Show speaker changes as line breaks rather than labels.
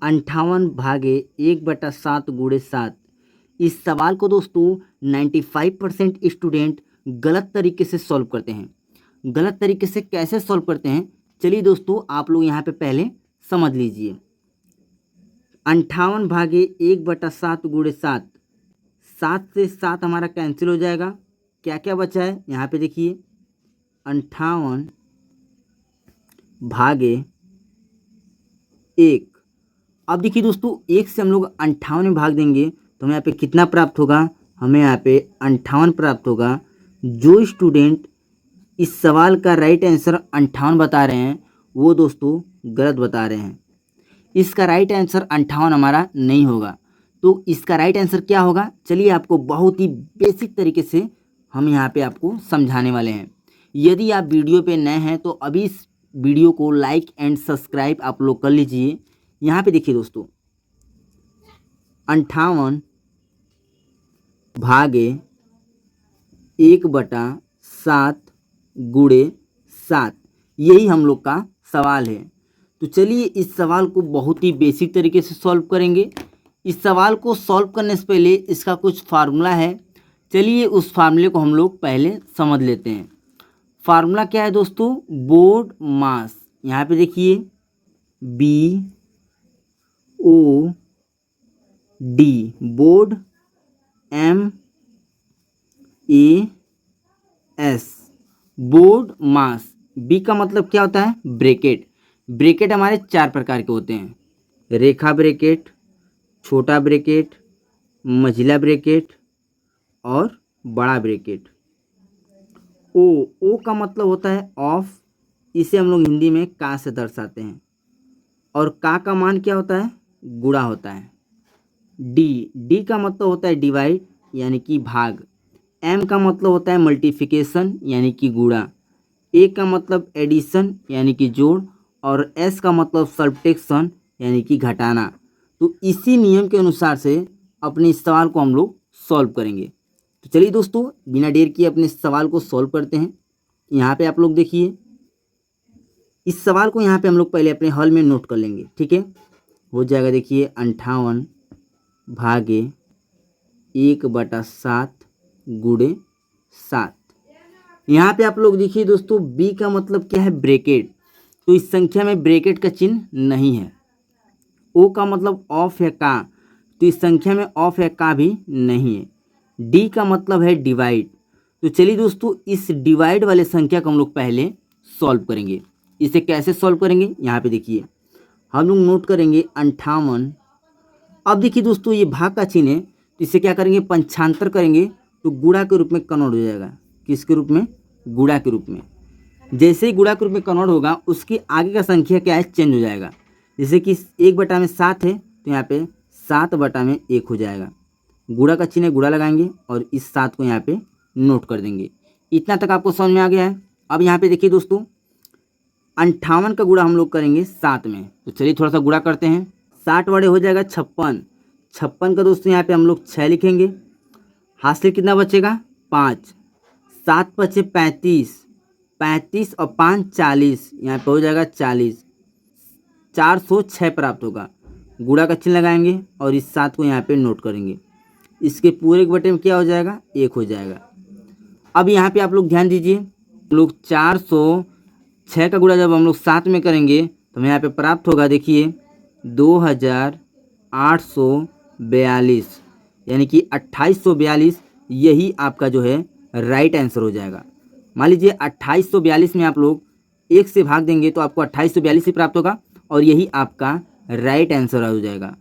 58 भागे 1/7 गुणे 7। इस सवाल को दोस्तों 95% स्टूडेंट गलत तरीके से सॉल्व करते हैं। गलत तरीके से कैसे सॉल्व करते हैं, चलिए दोस्तों आप लोग यहाँ पे पहले समझ लीजिए। 58 भागे 1/7 गुणे 7, 7 से 7 हमारा कैंसिल हो जाएगा। क्या क्या बचा है यहाँ पे देखिए, 58 भागे 1। अब देखिए दोस्तों 1 से हम लोग 58 में भाग देंगे तो हमें यहाँ पे कितना प्राप्त होगा, हमें यहाँ पे 58 प्राप्त होगा। जो स्टूडेंट इस सवाल का राइट आंसर 58 बता रहे हैं वो दोस्तों गलत बता रहे हैं। इसका राइट आंसर 58 हमारा नहीं होगा। तो इसका राइट आंसर क्या होगा, चलिए आपको बहुत ही बेसिक तरीके से हम यहाँ पे आपको समझाने वाले हैं। यदि आप वीडियो पे नए हैं तो अभी इस वीडियो को लाइक एंड सब्सक्राइब आप लोग कर लीजिए। यहाँ पे देखिए दोस्तों 58 भागे 1/7 गुणे 7, यही हम लोग का सवाल है। तो चलिए इस सवाल को बहुत ही बेसिक तरीके से सॉल्व करेंगे। इस सवाल को सॉल्व करने से पहले इसका कुछ फार्मूला है, चलिए उस फार्मूले को हम लोग पहले समझ लेते हैं। फार्मूला क्या है दोस्तों, बोर्ड मास। यहाँ पे देखिए BOD बोर्ड, MAS बोर्ड मास। बी का मतलब क्या होता है, ब्रैकेट। ब्रैकेट हमारे 4 प्रकार के होते हैं, रेखा ब्रैकेट, छोटा ब्रैकेट, मंझला ब्रैकेट और बड़ा ब्रैकेट। ओ का मतलब होता है ऑफ, इसे हम लोग हिंदी में का से दर्शाते हैं। और का मान क्या होता है, गुणा होता है। डी का मतलब होता है डिवाइड यानी कि भाग। एम का मतलब होता है मल्टीप्लिकेशन यानी कि गुणा। ए का मतलब एडिशन यानी कि जोड़। और एस का मतलब सब्ट्रैक्शन यानी कि घटाना। तो इसी नियम के अनुसार से अपने इस सवाल को हम लोग सॉल्व करेंगे। तो चलिए दोस्तों बिना देर किए अपने इस सवाल को सॉल्व करते हैं। यहाँ पे आप लोग देखिए, इस सवाल को यहाँ पे हम लोग पहले अपने हल में नोट कर लेंगे, ठीक है। हो जाएगा देखिए 58 भागे 1/7 गुणे 7। यहाँ पे आप लोग देखिए दोस्तों बी का मतलब क्या है, ब्रैकेट। तो इस संख्या में ब्रैकेट का चिन्ह नहीं है। ओ का मतलब ऑफ है का, तो इस संख्या में ऑफ है का भी नहीं है। डी का मतलब है डिवाइड। तो चलिए दोस्तों इस डिवाइड वाले संख्या को हम लोग पहले सॉल्व करेंगे। इसे कैसे सॉल्व करेंगे, यहाँ पे देखिए हम लोग नोट करेंगे 58। अब देखिए दोस्तों ये भाग का चिन्ह है, तो इसे क्या करेंगे, पंचांतर करेंगे तो गुणा के रूप में कन्वर्ट हो जाएगा। किसके रूप में, गुणा के रूप में। जैसे ही गुणा के रूप में कन्वर्ट होगा उसकी आगे का संख्या क्या है, चेंज हो जाएगा। जैसे कि 1/7 है तो यहाँ पे 7/1 हो जाएगा। गुणा का चिन्ह गुणा लगाएंगे और इस 7 को यहाँ पे नोट कर देंगे। इतना तक आपको समझ में आ गया है। अब यहाँ पे देखिए दोस्तों 58 का गुणा हम लोग करेंगे 7 में, तो चलिए थोड़ा सा गुणा करते हैं। 7 बड़े हो जाएगा 56। 56 का दोस्तों यहाँ पे हम लोग 6 लिखेंगे। हाथ से कितना बचेगा, 5। 7 बचे 35, 35 और 5 40, यहाँ पे हो जाएगा 40। 406 प्राप्त होगा। गुणा का चिन्ह लगाएंगे और इस 7 को यहाँ पे नोट करेंगे। इसके पूरे बटे में क्या हो जाएगा, 1 हो जाएगा। अब यहाँ पे आप लोग ध्यान दीजिए, हम लोग 406 का गुणा जब हम लोग 7 में करेंगे तो हमें यहाँ पे प्राप्त होगा देखिए 2842, यानी कि 2842 यही आपका जो है राइट आंसर हो जाएगा। मान लीजिए 2842 में आप लोग 1 से भाग देंगे तो आपको 2842 ही प्राप्त होगा और यही आपका राइट आंसर हो जाएगा।